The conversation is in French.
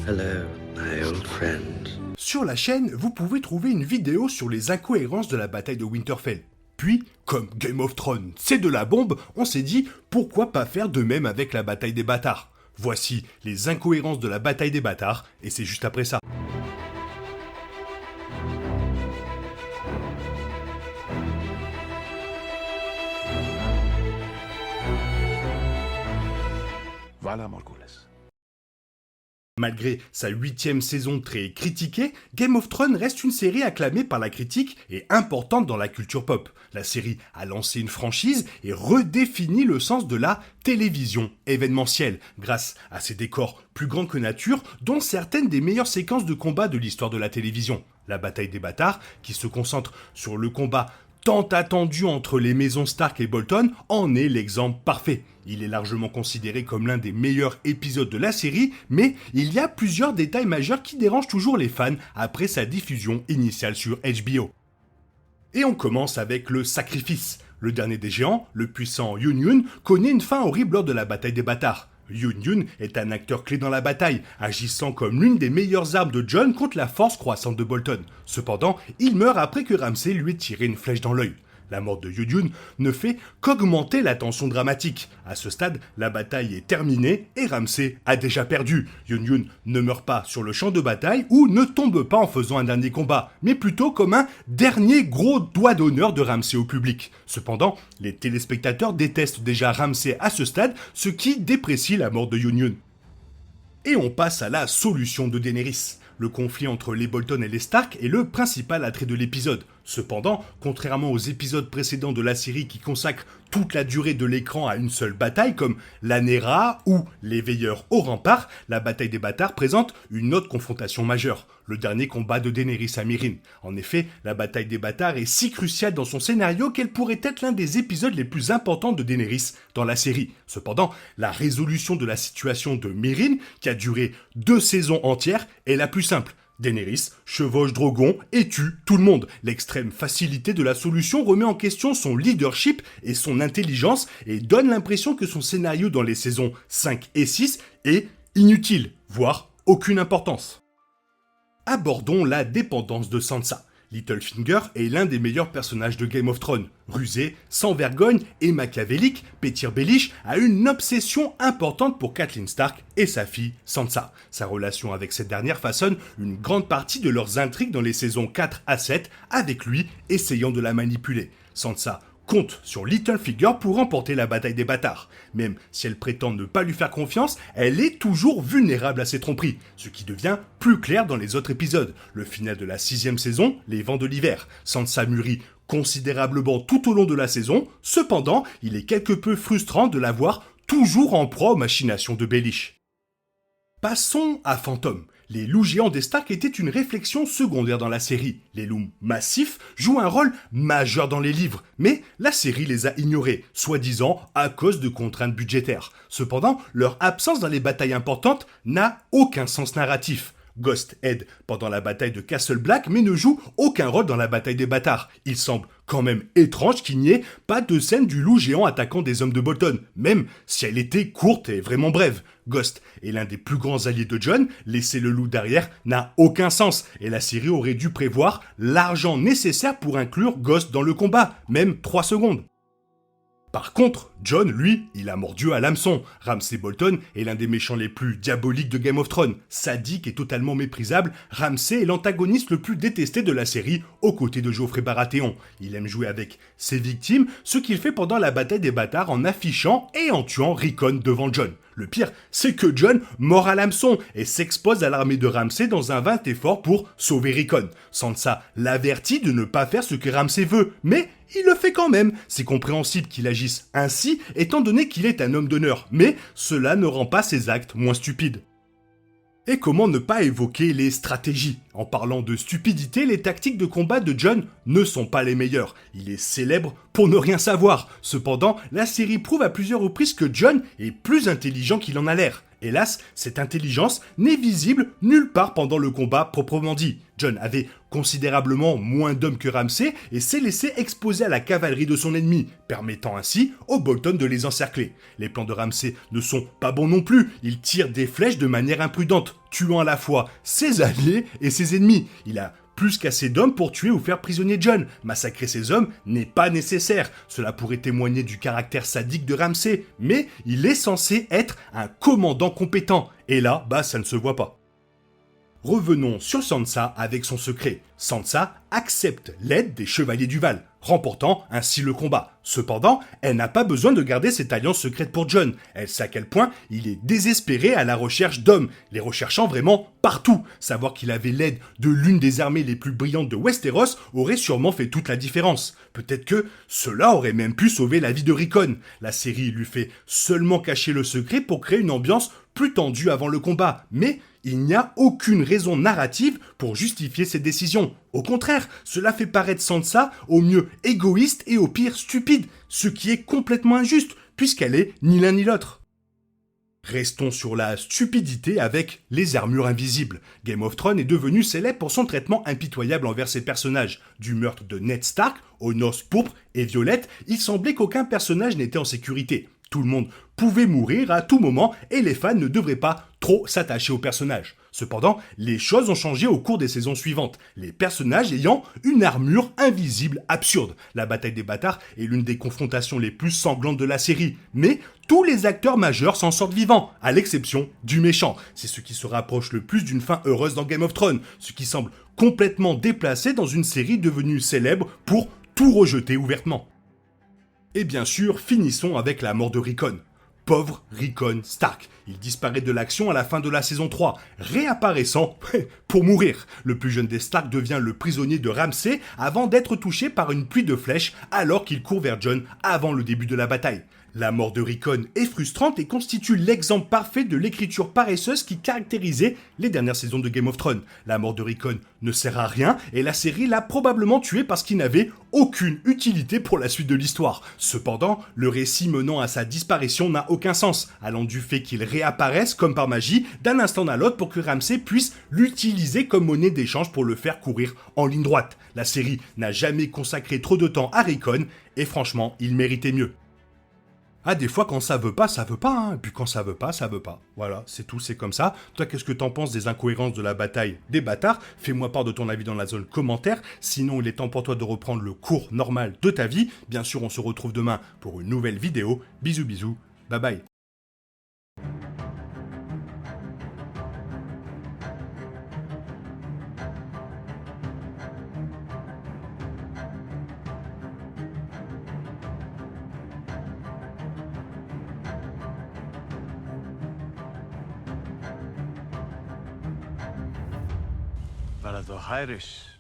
Hello, my old friend. Sur la chaîne, vous pouvez trouver une vidéo sur les incohérences de la bataille de Winterfell. Puis, comme Game of Thrones, c'est de la bombe, on s'est dit pourquoi pas faire de même avec la bataille des bâtards. Voici les incohérences de la bataille des bâtards, et c'est juste après ça. Voilà, Morgulis. Malgré sa 8e saison très critiquée, Game of Thrones reste une série acclamée par la critique et importante dans la culture pop. La série a lancé une franchise et redéfini le sens de la télévision événementielle, grâce à ses décors plus grands que nature, dont certaines des meilleures séquences de combat de l'histoire de la télévision. La bataille des bâtards, qui se concentre sur le combat tant attendu entre les maisons Stark et Bolton, en est l'exemple parfait. Il est largement considéré comme l'un des meilleurs épisodes de la série, mais il y a plusieurs détails majeurs qui dérangent toujours les fans après sa diffusion initiale sur HBO. Et on commence avec le sacrifice. Le dernier des géants, le puissant Yoon, connaît une fin horrible lors de la bataille des bâtards. Yoon est un acteur clé dans la bataille, agissant comme l'une des meilleures armes de Jon contre la force croissante de Bolton. Cependant, il meurt après que Ramsay lui ait tiré une flèche dans l'œil. La mort de Yoon ne fait qu'augmenter la tension dramatique. À ce stade, la bataille est terminée et Ramsay a déjà perdu. Yoon ne meurt pas sur le champ de bataille ou ne tombe pas en faisant un dernier combat, mais plutôt comme un dernier gros doigt d'honneur de Ramsay au public. Cependant, les téléspectateurs détestent déjà Ramsay à ce stade, ce qui déprécie la mort de Yoon. Et on passe à la solution de Daenerys. Le conflit entre les Bolton et les Stark est le principal attrait de l'épisode. Cependant, contrairement aux épisodes précédents de la série qui consacrent toute la durée de l'écran à une seule bataille, comme l'Anera ou les Veilleurs au rempart, la bataille des bâtards présente une autre confrontation majeure, le dernier combat de Daenerys à Meereen. En effet, la bataille des bâtards est si cruciale dans son scénario qu'elle pourrait être l'un des épisodes les plus importants de Daenerys dans la série. Cependant, la résolution de la situation de Meereen, qui a duré 2 saisons entières, est la plus simple. Daenerys chevauche Drogon et tue tout le monde. L'extrême facilité de la solution remet en question son leadership et son intelligence et donne l'impression que son scénario dans les saisons 5 et 6 est inutile, voire aucune importance. Abordons la dépendance de Sansa. Littlefinger est l'un des meilleurs personnages de Game of Thrones. Rusé, sans vergogne et machiavélique, Petyr Baelish a une obsession importante pour Catelyn Stark et sa fille Sansa. Sa relation avec cette dernière façonne une grande partie de leurs intrigues dans les saisons 4 à 7, avec lui essayant de la manipuler. Sansa compte sur Littlefinger pour remporter la bataille des bâtards. Même si elle prétend ne pas lui faire confiance, elle est toujours vulnérable à ses tromperies, ce qui devient plus clair dans les autres épisodes. Le final de la 6e saison, les vents de l'hiver. Sansa mûrit considérablement tout au long de la saison, cependant, il est quelque peu frustrant de la voir toujours en proie aux machinations de Baelish. Passons à Fantôme. Les loups géants des Stark étaient une réflexion secondaire dans la série. Les loups massifs jouent un rôle majeur dans les livres, mais la série les a ignorés, soi-disant à cause de contraintes budgétaires. Cependant, leur absence dans les batailles importantes n'a aucun sens narratif. Ghost aide pendant la bataille de Castle Black, mais ne joue aucun rôle dans la bataille des bâtards. Il semble quand même étrange qu'il n'y ait pas de scène du loup géant attaquant des hommes de Bolton, même si elle était courte et vraiment brève. Ghost est l'un des plus grands alliés de Jon, laisser le loup derrière n'a aucun sens, et la série aurait dû prévoir l'argent nécessaire pour inclure Ghost dans le combat, même 3 secondes. Par contre, Jon, lui, il a mordu à l'hameçon. Ramsay Bolton est l'un des méchants les plus diaboliques de Game of Thrones. Sadique et totalement méprisable, Ramsay est l'antagoniste le plus détesté de la série, aux côtés de Joffrey Baratheon. Il aime jouer avec ses victimes, ce qu'il fait pendant la bataille des bâtards en affichant et en tuant Rickon devant Jon. Le pire, c'est que Jon mord à l'hameçon et s'expose à l'armée de Ramsay dans un vain effort pour sauver Rickon. Sansa l'avertit de ne pas faire ce que Ramsay veut, mais il le fait quand même. C'est compréhensible qu'il agisse ainsi, étant donné qu'il est un homme d'honneur, mais cela ne rend pas ses actes moins stupides. Et comment ne pas évoquer les stratégies? En parlant de stupidité, les tactiques de combat de Jon ne sont pas les meilleures. Il est célèbre pour ne rien savoir. Cependant, la série prouve à plusieurs reprises que Jon est plus intelligent qu'il en a l'air. Hélas, cette intelligence n'est visible nulle part pendant le combat proprement dit. Jon avait considérablement moins d'hommes que Ramsay et s'est laissé exposer à la cavalerie de son ennemi, permettant ainsi aux Bolton de les encercler. Les plans de Ramsay ne sont pas bons non plus, il tire des flèches de manière imprudente, tuant à la fois ses alliés et ses ennemis. Il a plus qu'assez d'hommes pour tuer ou faire prisonnier Jon. Massacrer ces hommes n'est pas nécessaire. Cela pourrait témoigner du caractère sadique de Ramsay, mais il est censé être un commandant compétent. Et là, ça ne se voit pas. Revenons sur Sansa avec son secret. Sansa accepte l'aide des Chevaliers du Val, remportant ainsi le combat. Cependant, elle n'a pas besoin de garder cette alliance secrète pour Jon. Elle sait à quel point il est désespéré à la recherche d'hommes, les recherchant vraiment partout. Savoir qu'il avait l'aide de l'une des armées les plus brillantes de Westeros aurait sûrement fait toute la différence. Peut-être que cela aurait même pu sauver la vie de Rickon. La série lui fait seulement cacher le secret pour créer une ambiance plus tendue avant le combat, mais il n'y a aucune raison narrative pour justifier cette décision. Au contraire, cela fait paraître Sansa au mieux égoïste et au pire stupide, ce qui est complètement injuste, puisqu'elle est ni l'un ni l'autre. Restons sur la stupidité avec les armures invisibles. Game of Thrones est devenu célèbre pour son traitement impitoyable envers ses personnages. Du meurtre de Ned Stark aux noces pourpres et violettes, il semblait qu'aucun personnage n'était en sécurité. Tout le monde pouvait mourir à tout moment et les fans ne devraient pas trop s'attacher aux personnages. Cependant, les choses ont changé au cours des saisons suivantes, les personnages ayant une armure invisible absurde. La bataille des bâtards est l'une des confrontations les plus sanglantes de la série, mais tous les acteurs majeurs s'en sortent vivants, à l'exception du méchant. C'est ce qui se rapproche le plus d'une fin heureuse dans Game of Thrones, ce qui semble complètement déplacé dans une série devenue célèbre pour tout rejeter ouvertement. Et bien sûr, finissons avec la mort de Rickon. Pauvre Rickon Stark. Il disparaît de l'action à la fin de la saison 3, réapparaissant pour mourir. Le plus jeune des Stark devient le prisonnier de Ramsay avant d'être touché par une pluie de flèches alors qu'il court vers Jon avant le début de la bataille. La mort de Rickon est frustrante et constitue l'exemple parfait de l'écriture paresseuse qui caractérisait les dernières saisons de Game of Thrones. La mort de Rickon ne sert à rien et la série l'a probablement tué parce qu'il n'avait aucune utilité pour la suite de l'histoire. Cependant, le récit menant à sa disparition n'a aucun sens, allant du fait qu'il réapparaisse comme par magie d'un instant à l'autre pour que Ramsay puisse l'utiliser comme monnaie d'échange pour le faire courir en ligne droite. La série n'a jamais consacré trop de temps à Rickon et franchement, il méritait mieux. Ah, des fois, quand ça veut pas, hein. Et puis quand ça veut pas, ça veut pas. Voilà, c'est tout, c'est comme ça. Toi, qu'est-ce que t'en penses des incohérences de la bataille des bâtards? Fais-moi part de ton avis dans la zone commentaire. Sinon, il est temps pour toi de reprendre le cours normal de ta vie. Bien sûr, on se retrouve demain pour une nouvelle vidéo. Bisous, bisous. Bye bye. Para the Irish.